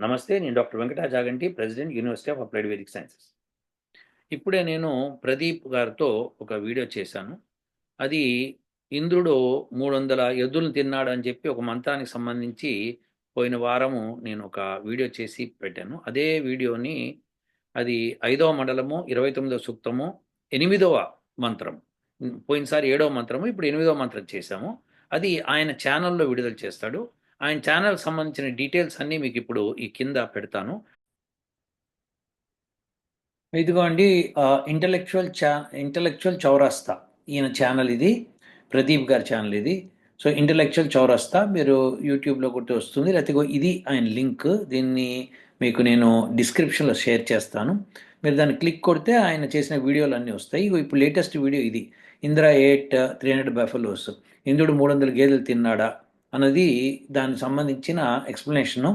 నమస్తే. నేను doctor Venkata Chaganti, president university of applied Vedic sciences. ఇప్పుడే నేను ప్రదీప్ గారితో ఒక వీడియో చేశాను. అది ఇంద్రుడు 300 ఎద్దులను తిన్నాడని చెప్పి ఒక మంత్రానికి సంబంధించి పోయిన వారము నేను ఒక వీడియో చేసి పెట్టాను. అదే వీడియోని అది 5వ మండలము, 29వ సూక్తము, 8వ మంత్రం. పోయినసారి 7వ మంత్రము, ఇప్పుడు 8వ మంత్రం చేశాము. అది ఆయన ఛానల్‌లో విడుదల చేస్తాడు. ఆయన ఛానల్‌కి సంబంధించిన డీటెయిల్స్ అన్నీ మీకిప్పుడు ఈ కింద పెడతాను. ఇదిగో అండి. ఇంటలెక్చువల్ చౌరస్తా ఈయన ఛానల్ ఇది. ప్రదీప్ గారి ఛానల్ ఇది. సో ఇంటలెక్చువల్ చౌరస్తా మీరు యూట్యూబ్లో కొట్టి వస్తుంది. లేకపోతే ఇగో ఇది ఆయన లింక్. దీన్ని మీకు నేను డిస్క్రిప్షన్లో షేర్ చేస్తాను. మీరు దాన్ని క్లిక్ కొడితే ఆయన చేసిన వీడియోలు అన్నీ వస్తాయి. ఇగో ఇప్పుడు లేటెస్ట్ వీడియో ఇది. ఇందిరా 300 బఫెలోస్, ఇంద్రుడు 300 గేదెలు తిన్నాడా అన్నది, దానికి సంబంధించిన ఎక్స్ప్లెనేషను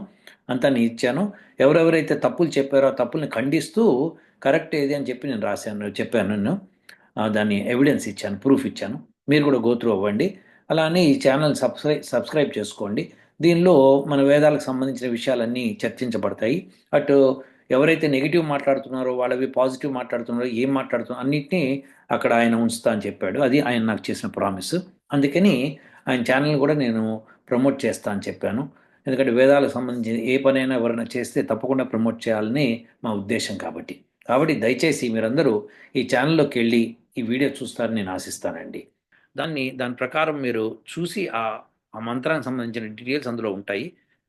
అంతా నేను ఇచ్చాను. ఎవరెవరైతే తప్పులు చెప్పారో ఆ తప్పుల్ని ఖండిస్తూ కరెక్ట్ ఏది అని చెప్పి నేను చెప్పాను. నేను దాన్ని ఎవిడెన్స్ ఇచ్చాను, ప్రూఫ్ ఇచ్చాను. మీరు కూడా గోత్రూ అవ్వండి. అలానే ఈ ఛానల్ సబ్స్క్రైబ్ చేసుకోండి. దీనిలో మన వేదాలకు సంబంధించిన విషయాలన్నీ చర్చించబడతాయి. అటు ఎవరైతే నెగిటివ్ మాట్లాడుతున్నారో, వాళ్ళవి పాజిటివ్ మాట్లాడుతున్నారో, ఏం మాట్లాడుతున్నారో అన్నిటినీ అక్కడ ఆయన ఉంచుతా అని చెప్పాడు. అది ఆయన నాకు చేసిన ప్రామిస్. అందుకని ఆయన ఛానల్ కూడా నేను ప్రమోట్ చేస్తా అని చెప్పాను. ఎందుకంటే వేదాలకు సంబంధించిన ఏ పనైనా ఎవరైనా చేస్తే తప్పకుండా ప్రమోట్ చేయాలని మా ఉద్దేశం కాబట్టి దయచేసి మీరందరూ ఈ ఛానల్లోకి వెళ్ళి ఈ వీడియో చూస్తారని నేను ఆశిస్తానండి. దాని ప్రకారం మీరు చూసి ఆ మంత్రానికి సంబంధించిన డీటెయిల్స్ అందులో ఉంటాయి.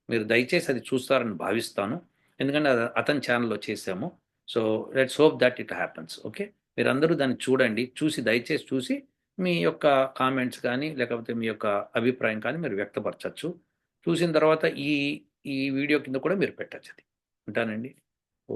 మీరు దయచేసి అది చూస్తారని భావిస్తాను. ఎందుకంటే అది అతని ఛానల్లో చేసాము. So let's hope that it happens. Okay, మీరందరూ దాన్ని చూడండి. దయచేసి చూసి మీ యొక్క కామెంట్స్ కానీ లేకపోతే మీ యొక్క అభిప్రాయం కానీ మీరు వ్యక్తపరచచ్చు. చూసిన తర్వాత ఈ ఈ వీడియో కింద కూడా మీరు పెట్టచ్చు. అది ఉంటానండి. ఓ